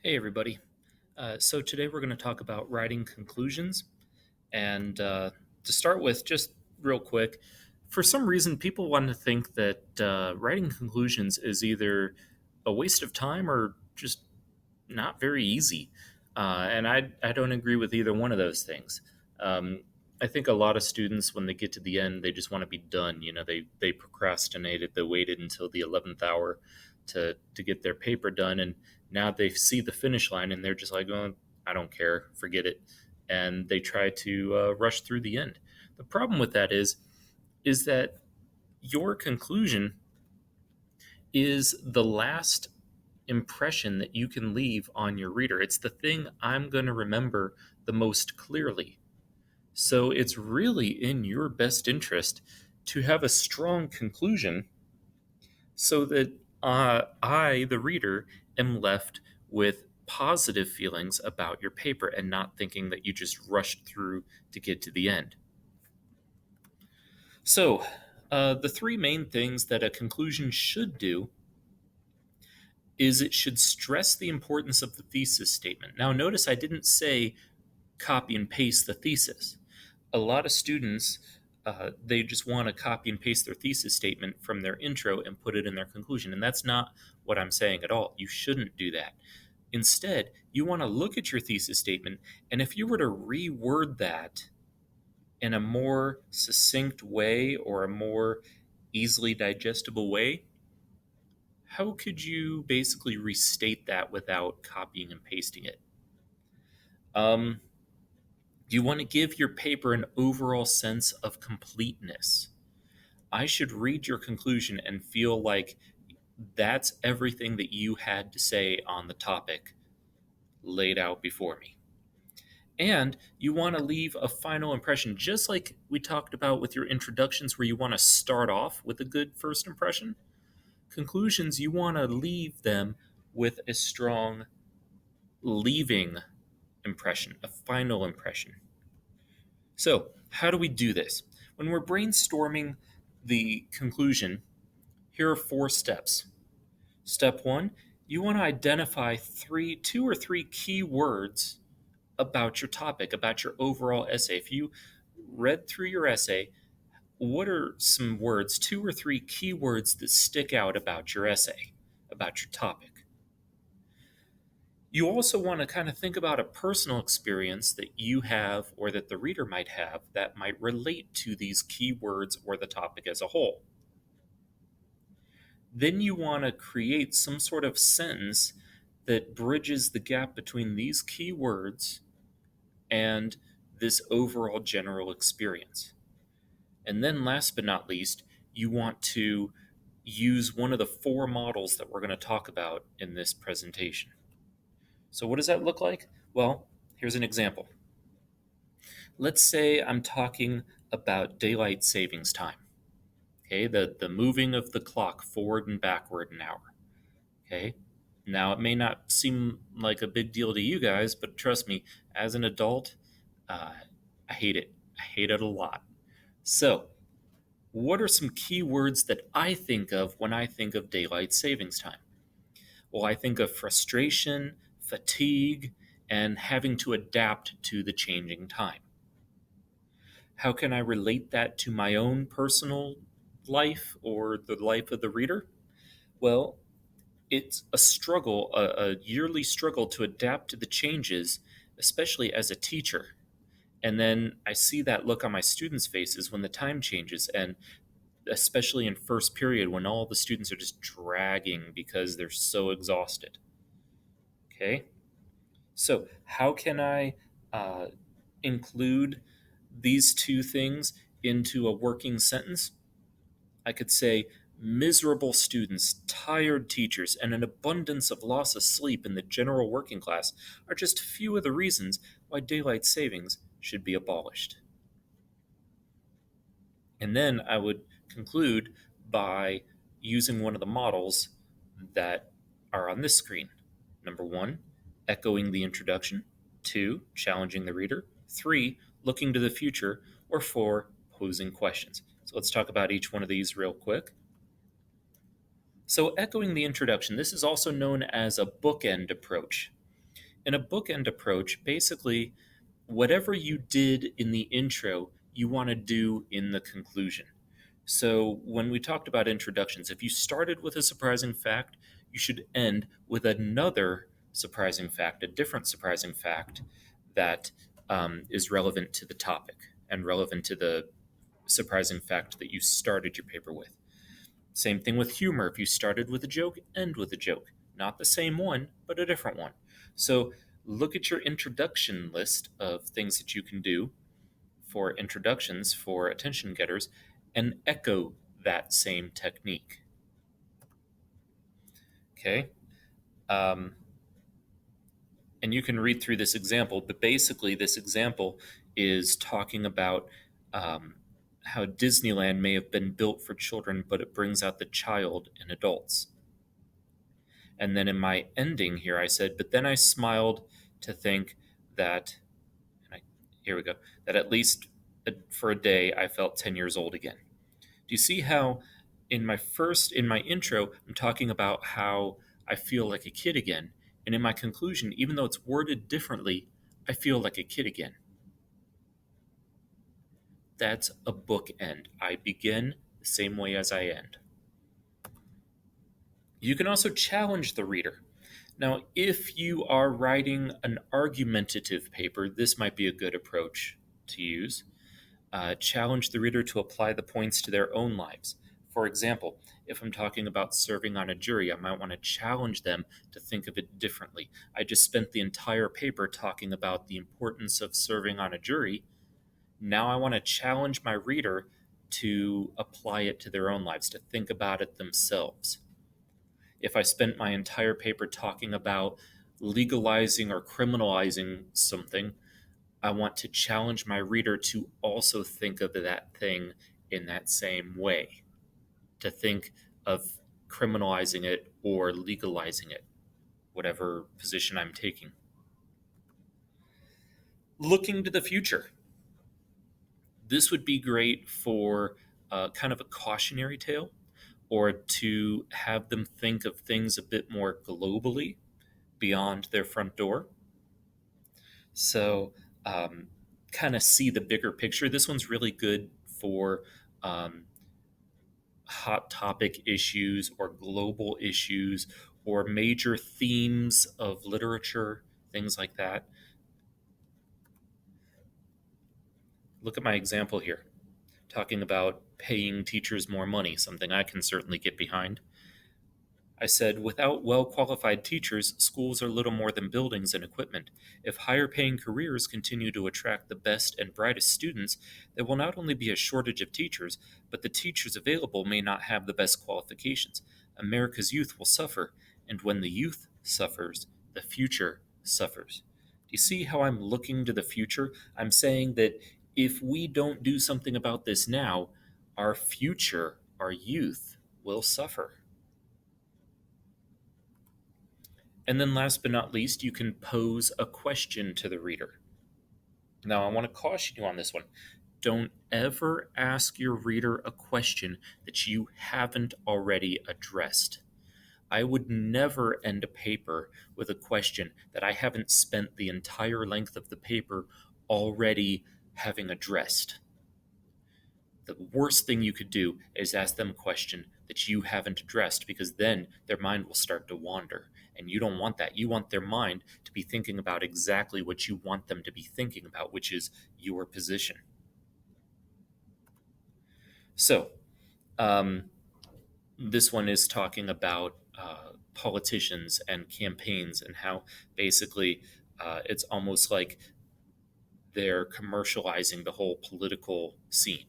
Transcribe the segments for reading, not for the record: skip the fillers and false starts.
Hey, everybody. So today we're going to talk about writing conclusions. And to start with, just real quick, for some reason, people want to think that writing conclusions is either a waste of time or just not very easy. And I don't agree with either one of those things. Um, I think a lot of students, when they get to the end, they just want to be done. They procrastinated, they waited until the 11th hour to get their paper done, and now they see the finish line and they're just like, oh, I don't care, forget it, and they try to rush through the end. The problem with that is that your conclusion is the last impression that you can leave on your reader. It's the thing I'm going to remember the most clearly. So it's really in your best interest to have a strong conclusion so that I, the reader, am left with positive feelings about your paper and not thinking that you just rushed through to get to the end. So, the three main things that a conclusion should do is it should stress the importance of the thesis statement. Now, notice I didn't say copy and paste the thesis. A lot of students, they just want to copy and paste their thesis statement from their intro and put it in their conclusion. And that's not what I'm saying at all. You shouldn't do that. Instead, you want to look at your thesis statement, and if you were to reword that in a more succinct way or a more easily digestible way, how could you basically restate that without copying and pasting it? Um, you want to give your paper an overall sense of completeness. I should read your conclusion and feel like that's everything that you had to say on the topic laid out before me. And you want to leave a final impression, just like we talked about with your introductions, where you want to start off with a good first impression. Conclusions, you want to leave them with a strong leaving impression, a final impression. So, how do we do this? When we're brainstorming the conclusion, here are four steps. Step one, you want to identify two or three key words about your topic, about your overall essay. If you read through your essay, what are some words, two or three key words that stick out about your essay, about your topic? You also want to kind of think about a personal experience that you have or that the reader might have that might relate to these key words or the topic as a whole. Then you want to create some sort of sentence that bridges the gap between these key words and this overall general experience. And then, last but not least, you want to use one of the four models that we're going to talk about in this presentation. So, what does that look like? Well, here's an example. Let's say I'm talking about daylight savings time. Okay, the moving of the clock forward and backward an hour. Okay, now it may not seem like a big deal to you guys, but trust me, as an adult, uh, I hate it. I hate it a lot. So, what are some key words that I think of when I think of daylight savings time? Well, I think of frustration, fatigue, and having to adapt to the changing time. How can I relate that to my own personal life or the life of the reader? Well, it's a struggle, a yearly struggle to adapt to the changes, especially as a teacher. And then I see that look on my students' faces when the time changes, and especially in first period when all the students are just dragging because they're so exhausted. Okay? So, how can I uh, include these two things into a working sentence? I could say, miserable students, tired teachers, and an abundance of loss of sleep in the general working class are just a few of the reasons why daylight savings should be abolished. And then I would conclude by using one of the models that are on this screen. Number one, echoing the introduction. Two, challenging the reader. Three, looking to the future. Or four, posing questions. So let's talk about each one of these real quick. So, echoing the introduction, this is also known as a bookend approach. In a bookend approach, basically, whatever you did in the intro, you want to do in the conclusion. So, when we talked about introductions, if you started with a surprising fact, you should end with another surprising fact, a different surprising fact that is relevant to the topic and relevant to the surprising fact that you started your paper with. Same thing with humor. If you started with a joke, end with a joke. Not the same one, but a different one. So look at your introduction list of things that you can do for introductions for attention getters and echo that same technique. Okay? Um, and you can read through this example, but basically, this example is talking about um, how Disneyland may have been built for children, but it brings out the child in adults. And then in my ending here, I said, but then I smiled to think that, and I, here we go, that at least for a day, I felt 10 years old again. Do you see how in my intro, I'm talking about how I feel like a kid again. And in my conclusion, even though it's worded differently, I feel like a kid again. That's a bookend. I begin the same way as I end. You can also challenge the reader. Now, if you are writing an argumentative paper, this might be a good approach to use. Challenge the reader to apply the points to their own lives. For example, if I'm talking about serving on a jury, I might want to challenge them to think of it differently. I just spent the entire paper talking about the importance of serving on a jury. Now I want to challenge my reader to apply it to their own lives, to think about it themselves. If I spent my entire paper talking about legalizing or criminalizing something, I want to challenge my reader to also think of that thing in that same way, to think of criminalizing it or legalizing it, whatever position I'm taking. Looking to the future. This would be great for kind of a cautionary tale, or to have them think of things a bit more globally beyond their front door. So, kind of see the bigger picture. This one's really good for um, hot topic issues or global issues or major themes of literature, things like that. Look at my example here, talking about paying teachers more money, something I can certainly get behind. I said, without well qualified teachers, schools are little more than buildings and equipment. If higher paying careers continue to attract the best and brightest students, there will not only be a shortage of teachers, but the teachers available may not have the best qualifications. America's youth will suffer, and when the youth suffers, the future suffers. Do you see how I'm looking to the future? I'm saying that if we don't do something about this now, our future, our youth, will suffer. And then, last but not least, you can pose a question to the reader. Now, I want to caution you on this one. Don't ever ask your reader a question that you haven't already addressed. I would never end a paper with a question that I haven't spent the entire length of the paper already having addressed. The worst thing you could do is ask them a question that you haven't addressed, because then their mind will start to wander. And you don't want that. You want their mind to be thinking about exactly what you want them to be thinking about, which is your position. So, um, this one is talking about politicians and campaigns, and how basically it's almost like they're commercializing the whole political scene.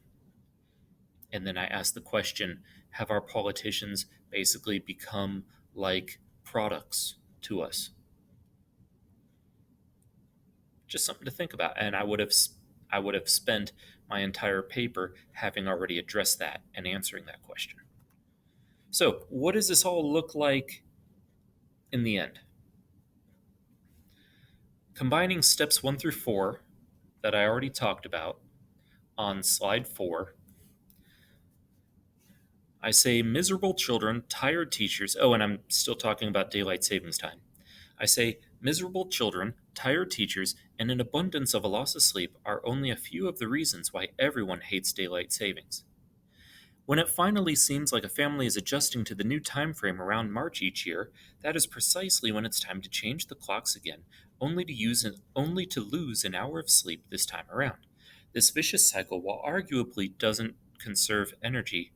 And then I asked the question, have our politicians basically become like products to us? Just something to think about. And I would have spent my entire paper having already addressed that and answering that question. So, what does this all look like in the end? Combining steps 1 through 4 that I already talked about on slide 4, I say miserable children, tired teachers. Oh, and I'm still talking about daylight savings time. I say, miserable children, tired teachers, and an abundance of a loss of sleep are only a few of the reasons why everyone hates daylight savings. When it finally seems like a family is adjusting to the new time frame around March each year, that is precisely when it's time to change the clocks again, only to lose an hour of sleep this time around. This vicious cycle, while arguably doesn't conserve energy,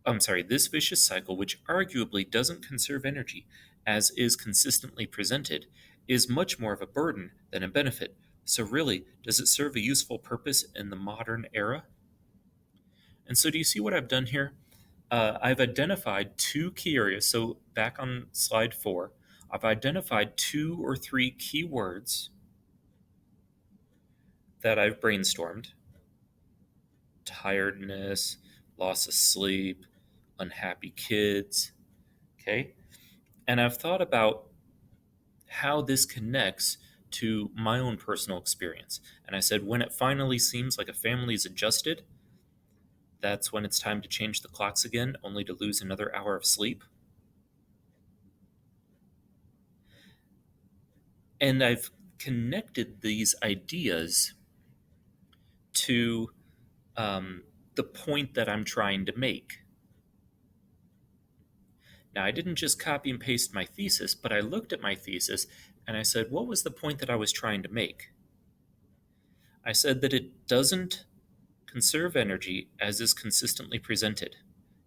this vicious cycle, which arguably doesn't conserve energy, as is consistently presented, is much more of a burden than a benefit. So, really, does it serve a useful purpose in the modern era? And so, do you see what I've done here? I've identified two key areas. So, back on slide 4, I've identified 2 or 3 key words that I've brainstormed: tiredness, loss of sleep, unhappy kids. Okay. And I've thought about how this connects to my own personal experience. And I said, when it finally seems like a family's adjusted, that's when it's time to change the clocks again, only to lose another hour of sleep. And I've connected these ideas to the point that I'm trying to make. Now, I didn't just copy and paste my thesis, but I looked at my thesis and I said, what was the point that I was trying to make? I said that it doesn't conserve energy as is consistently presented,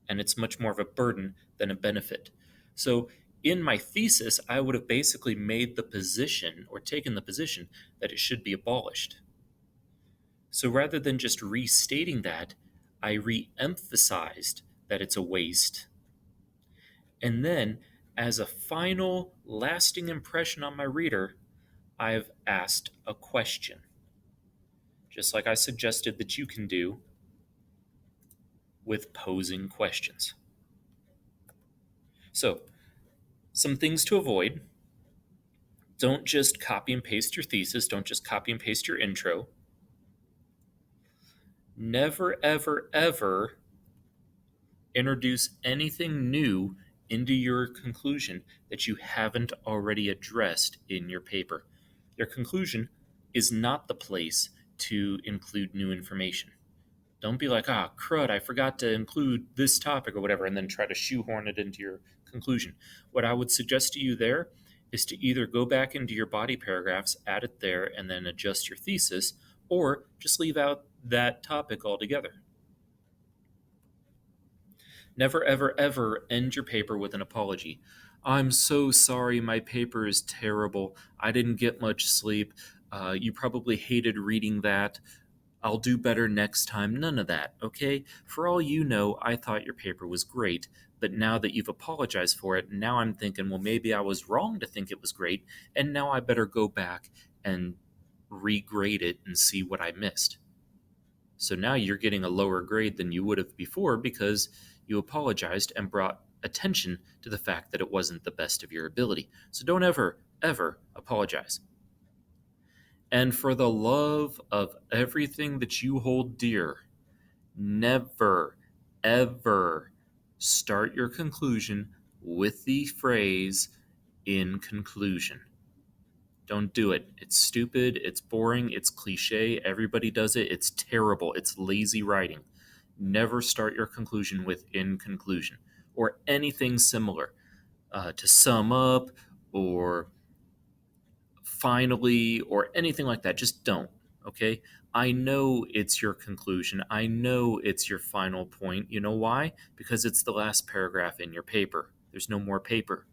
and it's much more of a burden than a benefit. So, in my thesis, I would have basically made the position or taken the position that it should be abolished. So, rather than just restating that, I re emphasized that it's a waste. And then, as a final lasting impression on my reader, I've asked a question, just like I suggested that you can do with posing questions. So, some things to avoid: don't just copy and paste your thesis, don't just copy and paste your intro. Never, ever, ever introduce anything new into your conclusion that you haven't already addressed in your paper. Your conclusion is not the place to include new information. Don't be like, crud, I forgot to include this topic or whatever, and then try to shoehorn it into your conclusion. What I would suggest to you there is to either go back into your body paragraphs, add it there, and then adjust your thesis, or just leave out that topic altogether. Never, ever, ever end your paper with an apology. I'm so sorry, my paper is terrible. I didn't get much sleep. You probably hated reading that. I'll do better next time. None of that, okay? For all you know, I thought your paper was great, but now that you've apologized for it, now I'm thinking, well, maybe I was wrong to think it was great, and now I better go back and regrade it and see what I missed. So now you're getting a lower grade than you would have before because you apologized and brought attention to the fact that it wasn't the best of your ability. So don't ever, ever apologize. And for the love of everything that you hold dear, never, ever start your conclusion with the phrase, "in conclusion." Don't do it. It's stupid, it's boring, it's cliche, everybody does it, it's terrible, it's lazy writing. Never start your conclusion with "in conclusion" or anything similar. To sum up or finally or anything like that. Just don't, okay? I know it's your conclusion. I know it's your final point. You know why? Because it's the last paragraph in your paper. There's no more paper.